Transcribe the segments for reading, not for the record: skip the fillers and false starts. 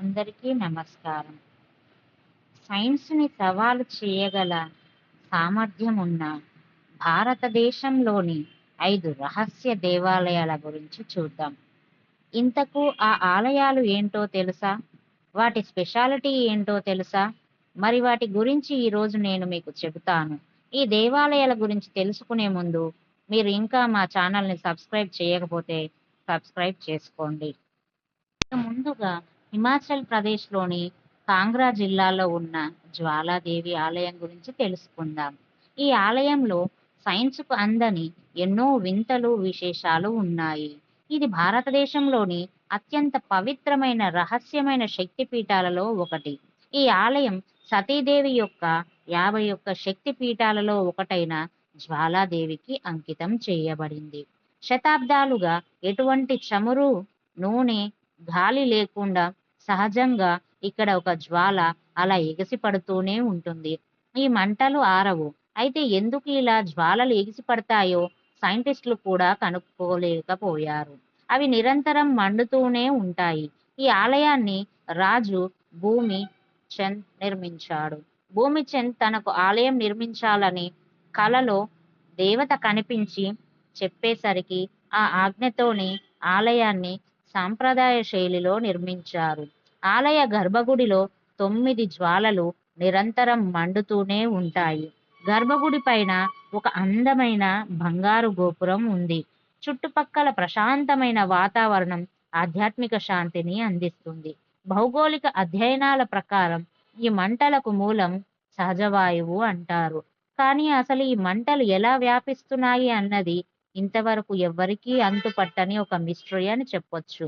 అందరికీ నమస్కారం. సైన్స్‌ని సవాలు చేయగల సామర్థ్యం ఉన్న భారతదేశంలోని 5 రహస్య దేవాలయాల గురించి చూద్దాం. ఇంతకు ఆ ఆలయాలు ఏంటో తెలుసా? వాటి స్పెషాలిటీ ఏంటో తెలుసా? మరి వాటి గురించి ఈరోజు నేను మీకు చెబుతాను. ఈ దేవాలయాల గురించి తెలుసుకునే ముందు మీరు ఇంకా మా ఛానల్‌ని సబ్స్క్రైబ్ చేయకపోతే సబ్స్క్రైబ్ చేసుకోండి. ముందుగా హిమాచల్ ప్రదేశ్‌లోని కాంగ్రా జిల్లాలో ఉన్న జ్వాలాదేవి ఆలయం గురించి తెలుసుకుందాం. ఈ ఆలయంలో సైన్స్‌కు అందని ఎన్నో వింతలు, విశేషాలు ఉన్నాయి. ఇది భారతదేశంలోని అత్యంత పవిత్రమైన, రహస్యమైన శక్తి పీఠాలలో ఒకటి. ఈ ఆలయం సతీదేవి యొక్క 51 శక్తి పీఠాలలో ఒకటైన జ్వాలాదేవికి అంకితం చేయబడింది. శతాబ్దాలుగా ఎటువంటి చమురు, నూనె, గాలి లేకుండా సహజంగా ఇక్కడ ఒక జ్వాల అలా ఎగిసిపడుతూనే ఉంటుంది. ఈ మంటలు ఆరవు. అయితే ఎందుకు ఇలా జ్వాలలు ఎగిసిపడతాయో సైంటిస్టులు కూడా కనుక్కోలేకపోయారు. అవి నిరంతరం మండుతూనే ఉంటాయి. ఈ ఆలయాన్ని రాజు భూమి చంద్ నిర్మించాడు. భూమిచంద్ తనకు ఆలయం నిర్మించాలని కలలో దేవత కనిపించి చెప్పేసరికి ఆ ఆజ్ఞతోనే ఆలయాన్ని సాంప్రదాయ శైలిలో నిర్మించారు. ఆలయ గర్భగుడిలో 9 జ్వాలలు నిరంతరం మండుతూనే ఉంటాయి. గర్భగుడి పైన ఒక అందమైన బంగారు గోపురం ఉంది. చుట్టుపక్కల ప్రశాంతమైన వాతావరణం ఆధ్యాత్మిక శాంతిని అందిస్తుంది. భౌగోళిక అధ్యయనాల ప్రకారం ఈ మంటలకు మూలం సహజవాయువు అంటారు. కానీ అసలు ఈ మంటలు ఎలా వ్యాపిస్తున్నాయి అన్నది ఇంతవరకు ఎవ్వరికీ అంతుపట్టని ఒక మిస్టరీ అని చెప్పొచ్చు.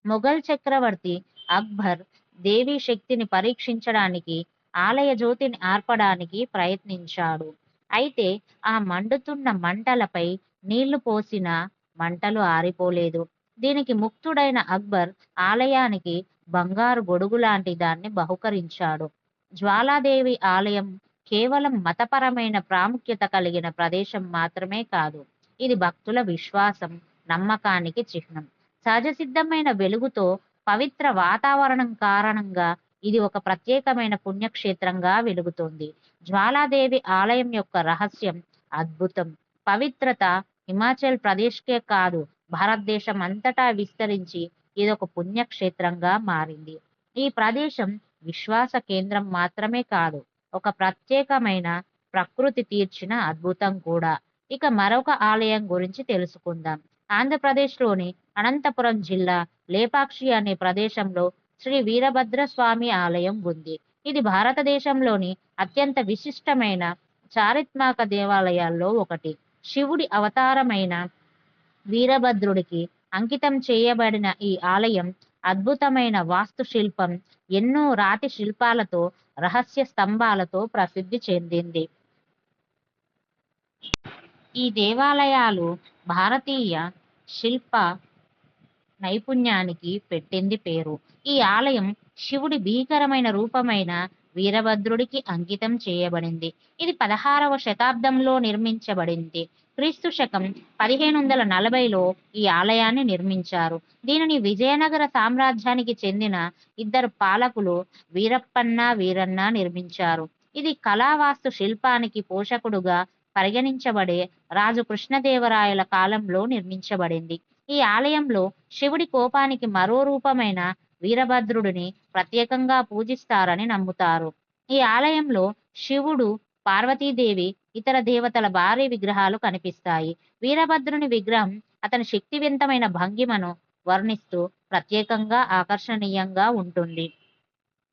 మొఘల్ చక్రవర్తి అక్బర్ దేవీ శక్తిని పరీక్షించడానికి ఆలయ జ్యోతిని ఆర్పడానికి ప్రయత్నించాడు. అయితే ఆ మండుతున్న మంటలపై నీళ్లు పోసినా మంటలు ఆరిపోలేదు. దీనికి ముక్తుడైన అక్బర్ ఆలయానికి బంగారు గొడుగు లాంటి దాన్ని బహుకరించాడు. జ్వాలాదేవి ఆలయం కేవలం మతపరమైన ప్రాముఖ్యత కలిగిన ప్రదేశం మాత్రమే కాదు. ఇది భక్తుల విశ్వాసం, నమ్మకానికి చిహ్నం. సహజసిద్ధమైన వెలుగుతో పవిత్ర వాతావరణం కారణంగా ఇది ఒక ప్రత్యేకమైన పుణ్యక్షేత్రంగా వెలుగుతోంది. జ్వాలాదేవి ఆలయం యొక్క రహస్యం అద్భుతం. పవిత్రత హిమాచల్ ప్రదేశ్కే కాదు, భారతదేశం అంతటా విస్తరించి ఇదొక పుణ్యక్షేత్రంగా మారింది. ఈ ప్రదేశం విశ్వాస కేంద్రం మాత్రమే కాదు, ఒక ప్రత్యేకమైన ప్రకృతి తీర్చిన అద్భుతం కూడా. ఇక మరొక ఆలయం గురించి తెలుసుకుందాం. ఆంధ్రప్రదేశ్లోని అనంతపురం జిల్లా లేపాక్షి అనే ప్రదేశంలో శ్రీ వీరభద్రస్వామి ఆలయం ఉంది. ఇది భారతదేశంలోని అత్యంత విశిష్టమైన చారిత్మక దేవాలయాల్లో ఒకటి. శివుడి అవతారమైన వీరభద్రుడికి అంకితం చేయబడిన ఈ ఆలయం అద్భుతమైన వాస్తుశిల్పం, ఎన్నో రాతి శిల్పాలతో, రహస్య స్తంభాలతో ప్రసిద్ధి చెందింది. ఈ దేవాలయాలు భారతీయ శిల్ప నైపుణ్యానికి పెట్టింది పేరు. ఈ ఆలయం శివుడి భీకరమైన రూపమైన వీరభద్రుడికి అంకితం చేయబడింది. ఇది 16వ శతాబ్దంలో నిర్మించబడింది. క్రీస్తు శకం 1540లో ఈ ఆలయాన్ని నిర్మించారు. దీనిని విజయనగర సామ్రాజ్యానికి చెందిన ఇద్దరు పాలకులు వీరప్పన్న, వీరన్న నిర్మించారు. ఇది కళావాస్తు శిల్పానికి పోషకుడుగా పరిగణించబడే రాజు కృష్ణదేవరాయల కాలంలో నిర్మించబడింది. ఈ ఆలయంలో శివుడి కోపానికి మరో రూపమైన వీరభద్రుడిని ప్రత్యేకంగా పూజిస్తారని నమ్ముతారు. ఈ ఆలయంలో శివుడు, పార్వతీదేవి, ఇతర దేవతల భారీ విగ్రహాలు కనిపిస్తాయి. వీరభద్రుని విగ్రహం అతని శక్తివంతమైన భంగిమను వర్ణిస్తూ ప్రత్యేకంగా ఆకర్షణీయంగా ఉంటుంది.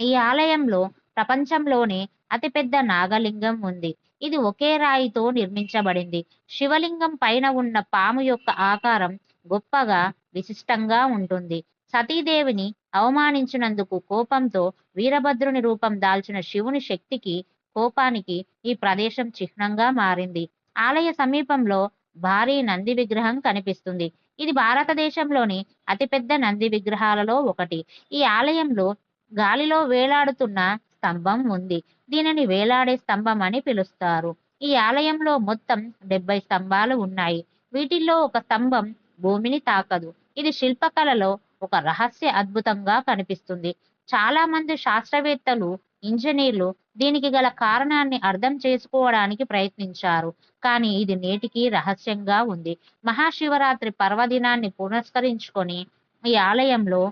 ఈ ఆలయంలో ప్రపంచంలోనే అతిపెద్ద నాగలింగం ఉంది. ఇది ఒకే రాయితో నిర్మించబడింది. శివలింగం పైన ఉన్న పాము యొక్క ఆకారం గొప్పగా, విశిష్టంగా ఉంటుంది. సతీదేవిని అవమానించినందుకు కోపంతో వీరభద్రుని రూపం దాల్చిన శివుని శక్తికి, కోపానికి ఈ ప్రదేశం చిహ్నంగా మారింది. ఆలయ సమీపంలో భారీ నంది విగ్రహం కనిపిస్తుంది. ఇది భారతదేశంలోని అతిపెద్ద నంది విగ్రహాలలో ఒకటి. ఈ ఆలయంలో గాలిలో వేలాడుతున్న స్తంభం ఉంది. దీనిని వేలాడే స్తంభం అని పిలుస్తారు. ఈ ఆలయంలో మొత్తం 70 స్తంభాలు ఉన్నాయి. వీటిల్లో ఒక స్తంభం భూమిని తాకదు. ఇది శిల్పకళలో ఒక రహస్య అద్భుతంగా కనిపిస్తుంది. చాలా మంది శాస్త్రవేత్తలు, ఇంజనీర్లు దీనికి గల కారణాన్ని అర్థం చేసుకోవడానికి ప్రయత్నించారు. కానీ ఇది నేటికీ రహస్యంగా ఉంది. మహాశివరాత్రి పర్వదినాన్ని పురస్కరించుకొని ఈ ఆలయంలో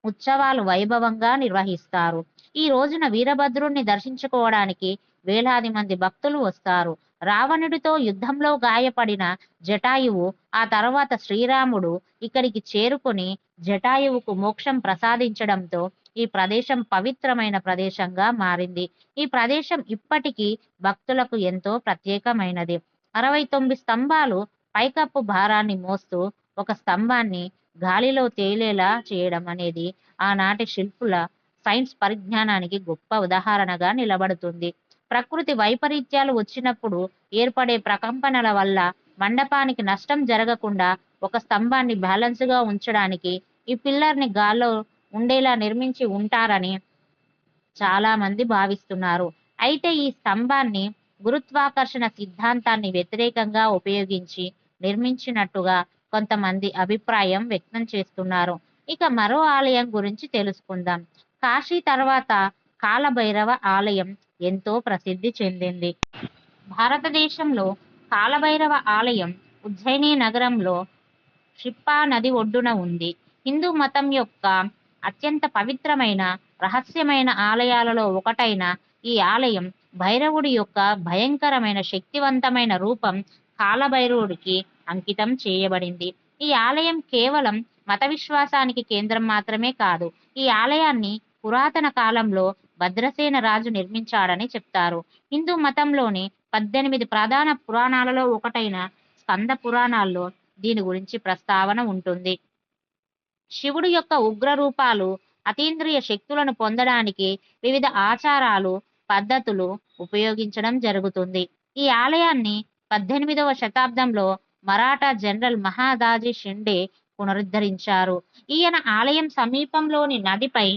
ఉత్సవాలు వైభవంగా నిర్వహిస్తారు. ఈ రోజున వీరభద్రుణ్ణి దర్శించుకోవడానికి వేలాది మంది భక్తులు వస్తారు. రావణుడితో యుద్ధంలో గాయపడిన జటాయువు ఆ తర్వాత శ్రీరాముడు ఇక్కడికి చేరుకొని జటాయువుకు మోక్షం ప్రసాదించడంతో ఈ ప్రదేశం పవిత్రమైన ప్రదేశంగా మారింది. ఈ ప్రదేశం ఇప్పటికీ భక్తులకు ఎంతో ప్రత్యేకమైనది. 69 స్తంభాలు పైకప్పు భారాన్ని మోస్తూ ఒక స్తంభాన్ని గాలిలో తేలేలా చేయడం అనేది ఆనాటి శిల్పుల సైన్స్ పరిజ్ఞానానికి గొప్ప ఉదాహరణగా నిలబడుతుంది. ప్రకృతి వైపరీత్యాలు వచ్చినప్పుడు ఏర్పడే ప్రకంపనల వల్ల మండపానికి నష్టం జరగకుండా ఒక స్తంభాన్ని బ్యాలెన్స్గా ఉంచడానికి ఈ పిల్లర్ని గాల్లో ఉండేలా నిర్మించి ఉంటారని చాలా మంది భావిస్తున్నారు. అయితే ఈ స్తంభాన్ని గురుత్వాకర్షణ సిద్ధాంతాన్ని వ్యతిరేకంగా ఉపయోగించి నిర్మించినట్టుగా కొంతమంది అభిప్రాయం వ్యక్తం చేస్తున్నారు. ఇక మరో ఆలయం గురించి తెలుసుకుందాం. కాశీ తర్వాత కాలభైరవ ఆలయం ఎంతో ప్రసిద్ధి చెందింది. భారతదేశంలో కాలభైరవ ఆలయం ఉజ్జయిని నగరంలో షిప్పా నది ఒడ్డున ఉంది. హిందూ మతం యొక్క అత్యంత పవిత్రమైన, రహస్యమైన ఆలయాలలో ఒకటైన ఈ ఆలయం భైరవుడి యొక్క భయంకరమైన శక్తివంతమైన రూపం కాలభైరవుడికి అంకితం చేయబడింది. ఈ ఆలయం కేవలం మత విశ్వాసానికి కేంద్రం మాత్రమే కాదు. ఈ ఆలయాన్ని పురాతన కాలంలో భద్రసేన రాజు నిర్మించాడని చెప్తారు. హిందూ మతంలోని 18 ప్రధాన పురాణాలలో ఒకటైన స్కంద పురాణాల్లో దీని గురించి ప్రస్తావన ఉంటుంది. శివుడి యొక్క ఉగ్ర రూపాలు, అతీంద్రియ శక్తులను పొందడానికి వివిధ ఆచారాలు, పద్ధతులు ఉపయోగించడం జరుగుతుంది. ఈ ఆలయాన్ని 18వ శతాబ్దంలో మరాఠా జనరల్ మహాదాజీ షిండే పునరుద్ధరించారు. ఈయన ఆలయం సమీపంలోని నదిపై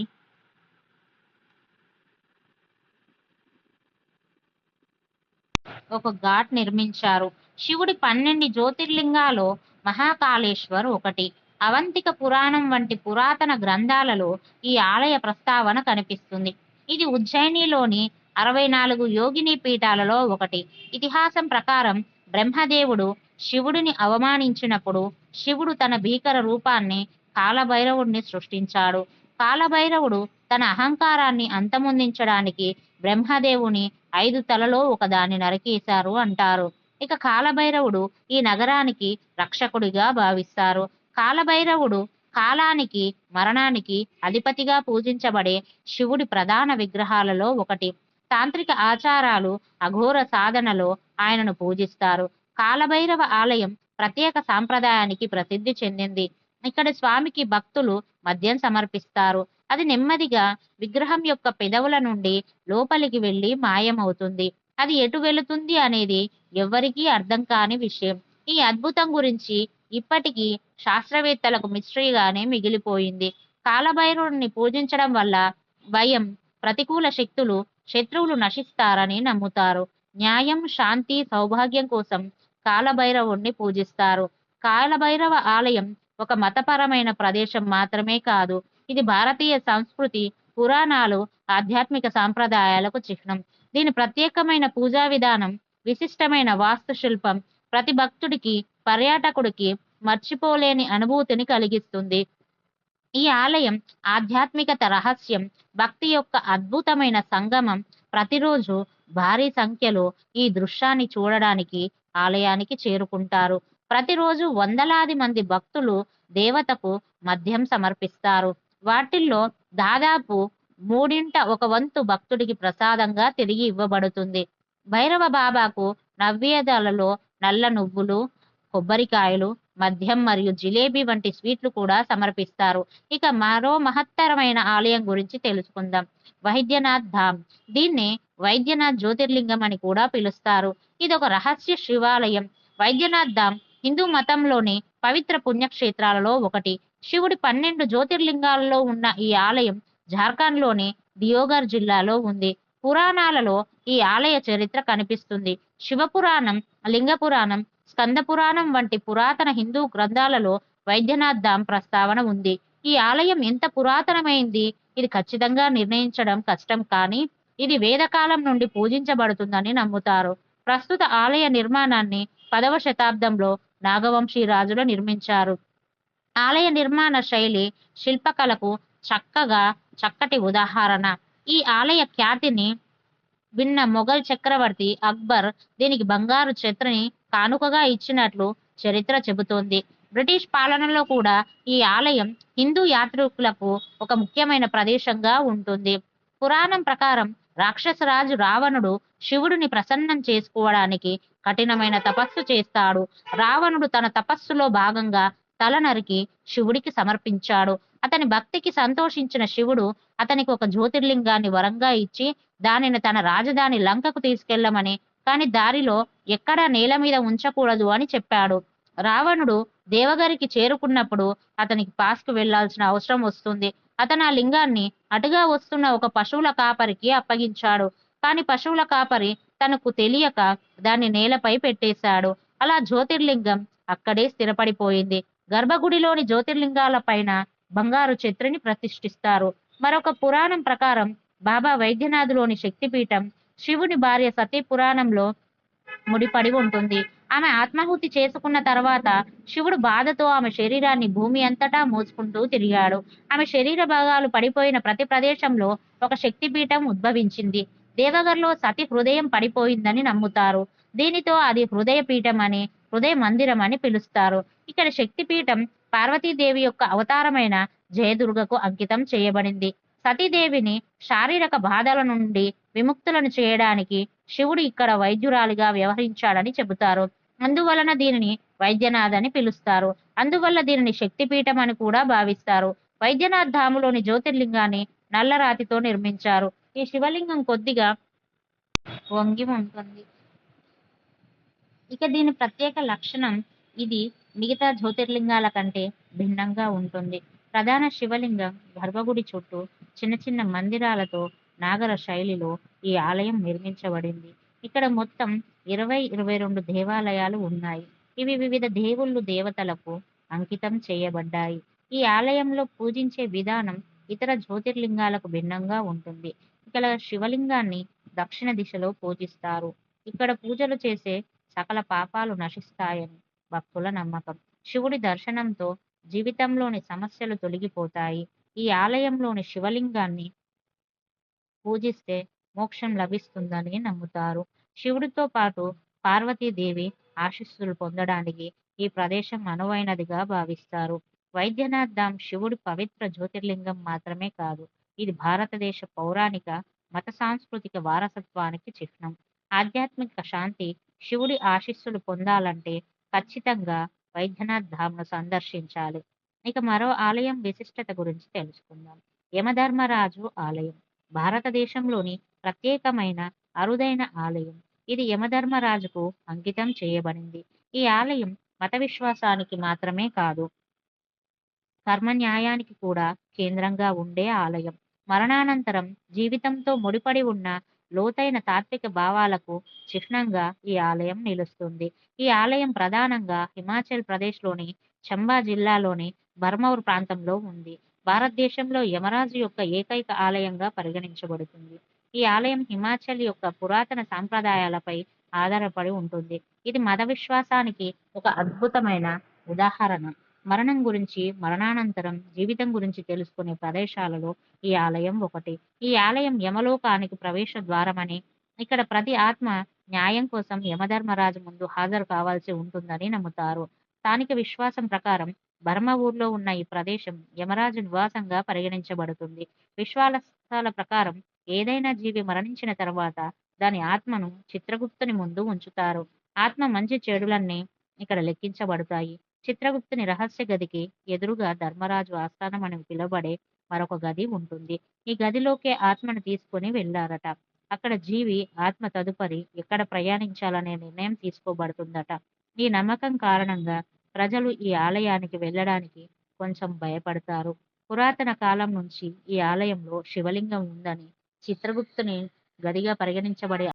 ఒక ఘాట్ నిర్మించారు. శివుడి 12 జ్యోతిర్లింగాలో మహాకాళేశ్వర్ ఒకటి. అవంతిక పురాణం వంటి పురాతన గ్రంథాలలో ఈ ఆలయ ప్రస్తావన కనిపిస్తుంది. ఇది ఉజ్జయినిలోని 64 యోగిని పీఠాలలో ఒకటి. ఇతిహాసం ప్రకారం బ్రహ్మదేవుడు శివుడిని అవమానించినప్పుడు శివుడు తన భీకర రూపాన్ని కాలభైరవుడిని సృష్టించాడు. కాలభైరవుడు తన అహంకారాన్ని అంతమొందించడానికి బ్రహ్మదేవుని 5 తలలో ఒకదాన్ని నరికేశారు అంటారు. ఇక కాలభైరవుడు ఈ నగరానికి రక్షకుడిగా భావిస్తారు. కాలభైరవుడు కాలానికి, మరణానికి అధిపతిగా పూజించబడే శివుడి ప్రధాన విగ్రహాలలో ఒకటి. తాంత్రిక ఆచారాలు, అఘోర సాధనలో ఆయనను పూజిస్తారు. కాలభైరవ ఆలయం ప్రత్యేక సాంప్రదాయానికి ప్రసిద్ధి చెందింది. ఇక్కడ స్వామికి భక్తులు మద్యం సమర్పిస్తారు. అది నెమ్మదిగా విగ్రహం యొక్క పెదవుల నుండి లోపలికి వెళ్ళి మాయమవుతుంది. అది ఎటు వెళుతుంది అనేది ఎవ్వరికీ అర్థం కాని విషయం. ఈ అద్భుతం గురించి ఇప్పటికీ శాస్త్రవేత్తలకు మిస్టరీగానే మిగిలిపోయింది. కాలభైరవుడిని పూజించడం వల్ల భయం, ప్రతికూల శక్తులు, శత్రువులు నశిస్తారని నమ్ముతారు. న్యాయం, శాంతి, సౌభాగ్యం కోసం కాలభైరవుడిని పూజిస్తారు. కాలభైరవ ఆలయం ఒక మతపరమైన ప్రదేశం మాత్రమే కాదు, ఇది భారతీయ సంస్కృతి, పురాణాలు, ఆధ్యాత్మిక సాంప్రదాయాలకు చిహ్నం. దీని ప్రత్యేకమైన పూజా విధానం, విశిష్టమైన వాస్తుశిల్పం ప్రతి భక్తుడికి, పర్యాటకుడికి మర్చిపోలేని అనుభూతిని కలిగిస్తుంది. ఈ ఆలయం ఆధ్యాత్మికత రహస్యం, భక్తి యొక్క అద్భుతమైన సంగమం. ప్రతిరోజు భారీ సంఖ్యలో ఈ దృశ్యాన్ని చూడడానికి ఆలయానికి చేరుకుంటారు. ప్రతిరోజు వందలాది మంది భక్తులు దేవతకు మద్యం సమర్పిస్తారు. వాటిల్లో దాదాపు 1/3 వంతు భక్తుడికి ప్రసాదంగా తిరిగి ఇవ్వబడుతుంది. భైరవ బాబాకు నైవేద్యాలలో నల్ల నువ్వులు, కొబ్బరికాయలు, మద్యం మరియు జిలేబీ వంటి స్వీట్లు కూడా సమర్పిస్తారు. ఇక మరో మహత్తరమైన ఆలయం గురించి తెలుసుకుందాం. వైద్యనాథ్ ధామ్. దీన్ని వైద్యనాథ్ జ్యోతిర్లింగం అని కూడా పిలుస్తారు. ఇది ఒక రహస్య శివాలయం. వైద్యనాథ్ ధామ్ హిందూ మతంలోని పవిత్ర పుణ్యక్షేత్రాలలో ఒకటి. శివుడి 12 జ్యోతిర్లింగాలలో ఉన్న ఈ ఆలయం జార్ఖండ్లోని దియోగర్ జిల్లాలో ఉంది. పురాణాలలో ఈ ఆలయ చరిత్ర కనిపిస్తుంది. శివపురాణం, లింగ పురాణం, స్కంద పురాణం వంటి పురాతన హిందూ గ్రంథాలలో వైద్యనాథ్ ధామ్ ప్రస్తావన ఉంది. ఈ ఆలయం ఎంత పురాతనమైంది ఇది ఖచ్చితంగా నిర్ణయించడం కష్టం, కానీ ఇది వేదకాలం నుండి పూజించబడుతుందని నమ్ముతారు. ప్రస్తుత ఆలయ నిర్మాణాన్ని 10వ శతాబ్దంలో నాగవంశీ రాజులు నిర్మించారు. ఆలయ నిర్మాణ శైలి శిల్పకళకు చక్కటి ఉదాహరణ. ఈ ఆలయ ఖ్యాతిని విన్న మొఘల్ చక్రవర్తి అక్బర్ దీనికి బంగారు ఛత్రిని కానుకగా ఇచ్చినట్లు చరిత్ర చెబుతోంది. బ్రిటిష్ పాలనలో కూడా ఈ ఆలయం హిందూ యాత్రికులకు ఒక ముఖ్యమైన ప్రదేశంగా ఉంటుంది. పురాణం ప్రకారం రాక్షసరాజు రావణుడు శివుడిని ప్రసన్నం చేసుకోవడానికి కఠినమైన తపస్సు చేస్తాడు. రావణుడు తన తపస్సులో భాగంగా తల నరికి శివుడికి సమర్పించాడు. అతని భక్తికి సంతోషించిన శివుడు అతనికి ఒక జ్యోతిర్లింగాన్ని వరంగా ఇచ్చి దానిని తన రాజధాని లంకకు తీసుకెళ్లమని, కాని దారిలో ఎక్కడా నేల మీద ఉంచకూడదు అని చెప్పాడు. రావణుడు దేవగరికి చేరుకున్నప్పుడు అతనికి పాస్కు వెళ్లాల్సిన అవసరం వస్తుంది. అతను ఆ లింగాన్ని అటుగా వస్తున్న ఒక పశువుల కాపరికి అప్పగించాడు. కాని పశువుల కాపరి తనకు తెలియక దాన్ని నేలపై పెట్టేశాడు. అలా జ్యోతిర్లింగం అక్కడే స్థిరపడిపోయింది. గర్భగుడిలోని జ్యోతిర్లింగాల పైన బంగారు ఛత్రిని ప్రతిష్ఠిస్తారు. మరొక పురాణం ప్రకారం బాబా వైద్యనాథులోని శక్తిపీఠం శివుని భార్య సతీ పురాణంలో ముడిపడి ఉంటుంది. ఆమె ఆత్మాహుతి చేసుకున్న తర్వాత శివుడు బాధతో ఆమె శరీరాన్ని భూమి అంతటా మోసుకుంటూ తిరిగాడు. ఆమె శరీర భాగాలు పడిపోయిన ప్రతి ప్రదేశంలో ఒక శక్తిపీఠం ఉద్భవించింది. దేవగర్లో సతి హృదయం పడిపోయిందని నమ్ముతారు. దీనితో అది హృదయ పీఠం అని, హృదయ మందిరం అని పిలుస్తారు. ఇక్కడ శక్తిపీఠం పార్వతీదేవి యొక్క అవతారమైన జయదుర్గకు అంకితం చేయబడింది. సతీదేవిని శారీరక బాధల నుండి విముక్తులను చేయడానికి శివుడు ఇక్కడ వైద్యురాలిగా వ్యవహరించాడని చెబుతారు. అందువలన దీనిని వైద్యనాథ్ అని పిలుస్తారు. అందువల్ల దీనిని శక్తిపీఠం అని కూడా భావిస్తారు. వైద్యనాథ్ ధాములోని జ్యోతిర్లింగాన్ని నల్లరాతితో నిర్మించారు. ఈ శివలింగం కొద్దిగా వంగి ఉంటుంది. ఇక దీని ప్రత్యేక లక్షణం ఇది మిగతా జ్యోతిర్లింగాల కంటే భిన్నంగా ఉంటుంది. ప్రధాన శివలింగం గర్భగుడి చుట్టూ చిన్న చిన్న మందిరాలతో నాగర శైలిలో ఈ ఆలయం నిర్మించబడింది. ఇక్కడ మొత్తం 22 దేవాలయాలు ఉన్నాయి. ఇవి వివిధ దేవుళ్ళు దేవతలకు అంకితం చేయబడ్డాయి. ఈ ఆలయంలో పూజించే విధానం ఇతర జ్యోతిర్లింగాలకు భిన్నంగా ఉంటుంది. ఇక్కడ శివలింగాన్ని దక్షిణ దిశలో పూజిస్తారు. ఇక్కడ పూజలు చేసే సకల పాపాలు నశిస్తాయని భక్తుల నమ్మకం. శివుడి దర్శనంతో జీవితంలోని సమస్యలు తొలగిపోతాయి. ఈ ఆలయంలోని శివలింగాన్ని పూజిస్తే మోక్షం లభిస్తుందని నమ్ముతారు. శివుడితో పాటు పార్వతీదేవి ఆశీస్సులు పొందడానికి ఈ ప్రదేశం అనువైనదిగా భావిస్తారు. వైద్యనాథ్ ధామ్ శివుడి పవిత్ర జ్యోతిర్లింగం మాత్రమే కాదు, ఇది భారతదేశ పౌరాణిక, మత సాంస్కృతిక వారసత్వానికి చిహ్నం. ఆధ్యాత్మిక శాంతి, శివుడి ఆశీస్సులు పొందాలంటే ఖచ్చితంగా వైద్యనాథ్ ధామ్ను సందర్శించాలి. ఇక మరో ఆలయం విశిష్టత గురించి తెలుసుకుందాం. యమధర్మరాజు ఆలయం భారతదేశంలోని ప్రత్యేకమైన అరుదైన ఆలయం. ఇది యమధర్మరాజుకు అంకితం చేయబడింది. ఈ ఆలయం మత విశ్వాసానికి మాత్రమే కాదు, కర్మ న్యాయానికి కూడా కేంద్రంగా ఉండే ఆలయం. మరణానంతరం జీవితంతో ముడిపడి ఉన్న లోతైన తాత్విక భావాలకు చిహ్నంగా ఈ ఆలయం నిలుస్తుంది. ఈ ఆలయం ప్రధానంగా హిమాచల్ ప్రదేశ్లోని చంబా జిల్లాలోని బర్మౌర్ ప్రాంతంలో ఉంది. భారతదేశంలో యమరాజు యొక్క ఏకైక ఆలయంగా పరిగణించబడుతుంది. ఈ ఆలయం హిమాచల్ యొక్క పురాతన సాంప్రదాయాలపై ఆధారపడి ఉంటుంది. ఇది మత విశ్వాసానికి ఒక అద్భుతమైన ఉదాహరణ. మరణం గురించి, మరణానంతరం జీవితం గురించి తెలుసుకునే ప్రదేశాలలో ఈ ఆలయం ఒకటి. ఈ ఆలయం యమలోకానికి ప్రవేశ ద్వారమని, ఇక్కడ ప్రతి ఆత్మ న్యాయం కోసం యమధర్మరాజు ముందు హాజరు కావాల్సి ఉంటుందని నమ్ముతారు. స్థానిక విశ్వాసం ప్రకారం బర్మా ఊర్లో ఉన్న ఈ ప్రదేశం యమరాజు నివాసంగా పరిగణించబడుతుంది. విశ్వాసాల ప్రకారం ఏదైనా జీవి మరణించిన తర్వాత దాని ఆత్మను చిత్రగుప్తుని ముందు ఉంచుతారు. ఆత్మ మంచి చెడులన్నీ ఇక్కడ లెక్కించబడతాయి. చిత్రగుప్తుని రహస్య గదికి ఎదురుగా ధర్మరాజు ఆస్థానం అని పిలువబడే మరొక గది ఉంటుంది. ఈ గదిలోకే ఆత్మను తీసుకుని వెళ్లారట. అక్కడ జీవి ఆత్మ తదుపరి ఎక్కడ ప్రయాణించాలనే నిర్ణయం తీసుకోబడుతుందట. ఈ నమ్మకం కారణంగా ప్రజలు ఈ ఆలయానికి వెళ్ళడానికి కొంచెం భయపడతారు. పురాతన కాలం నుంచి ఈ ఆలయంలో శివలింగం ఉందని, చిత్రగుప్తుని గదిగా పరిగణించబడే